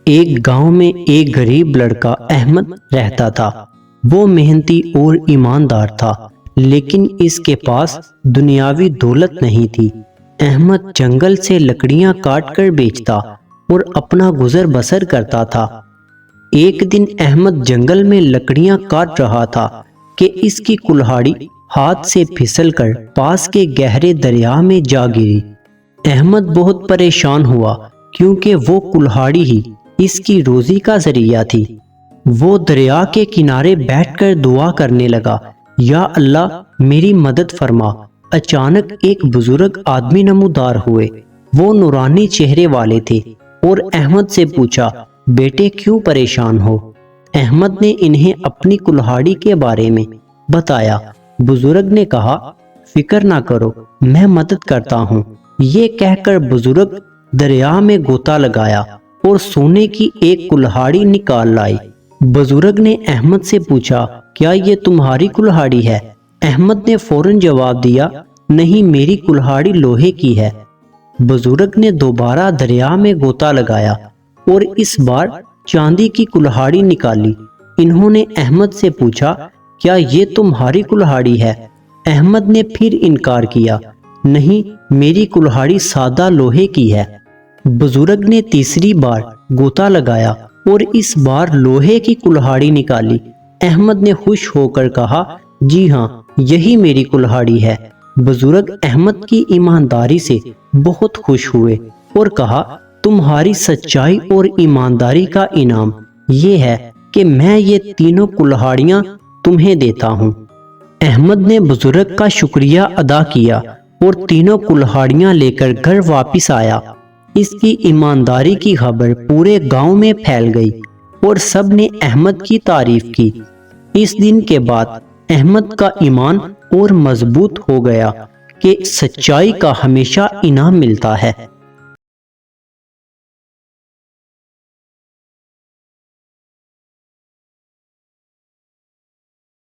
ایک گاؤں میں ایک غریب لڑکا احمد رہتا تھا۔ وہ محنتی اور ایماندار تھا، لیکن اس کے پاس دنیاوی دولت نہیں تھی۔ احمد جنگل سے لکڑیاں کاٹ کر بیچتا اور اپنا گزر بسر کرتا تھا۔ ایک دن احمد جنگل میں لکڑیاں کاٹ رہا تھا کہ اس کی کلہاڑی ہاتھ سے پھسل کر پاس کے گہرے دریا میں جا گری۔ احمد بہت پریشان ہوا کیونکہ وہ کلہاڑی ہی اس کی روزی کا ذریعہ تھی۔ وہ دریا کے کنارے بیٹھ کر دعا کرنے لگا، یا اللہ میری مدد فرما۔ اچانک ایک بزرگ آدمی نمودار ہوئے۔ وہ نورانی چہرے والے تھے اور احمد سے پوچھا، بیٹے کیوں پریشان ہو؟ احمد نے انہیں اپنی کلہاڑی کے بارے میں بتایا۔ بزرگ نے کہا، فکر نہ کرو، میں مدد کرتا ہوں۔ یہ کہہ کر بزرگ دریا میں غوطہ لگایا اور سونے کی ایک کلہاڑی نکال لائی۔ بزرگ نے احمد سے پوچھا، کیا یہ تمہاری کلہاڑی ہے؟ احمد نے فوراً جواب دیا، نہیں، میری کلہاڑی لوہے کی ہے۔ بزرگ نے دوبارہ دریا میں غوطہ لگایا اور اس بار چاندی کی کلہاڑی نکالی۔ انہوں نے احمد سے پوچھا، کیا یہ تمہاری کلہاڑی ہے؟ احمد نے پھر انکار کیا، نہیں، میری کلہاڑی سادہ لوہے کی ہے۔ بزرگ نے تیسری بار غوطہ لگایا اور اس بار لوہے کی کلہاڑی نکالی۔ احمد نے خوش ہو کر کہا، جی ہاں، یہی میری کلہاڑی ہے۔ بزرگ احمد کی ایمانداری سے بہت خوش ہوئے اور کہا، تمہاری سچائی اور ایمانداری کا انعام یہ ہے کہ میں یہ تینوں کلہاڑیاں تمہیں دیتا ہوں۔ احمد نے بزرگ کا شکریہ ادا کیا اور تینوں کلہاڑیاں لے کر گھر واپس آیا۔ اس کی ایمانداری کی خبر پورے گاؤں میں پھیل گئی اور سب نے احمد کی تعریف کی۔ اس دن کے بعد احمد کا ایمان اور مضبوط ہو گیا کہ سچائی کا ہمیشہ انعام ملتا ہے۔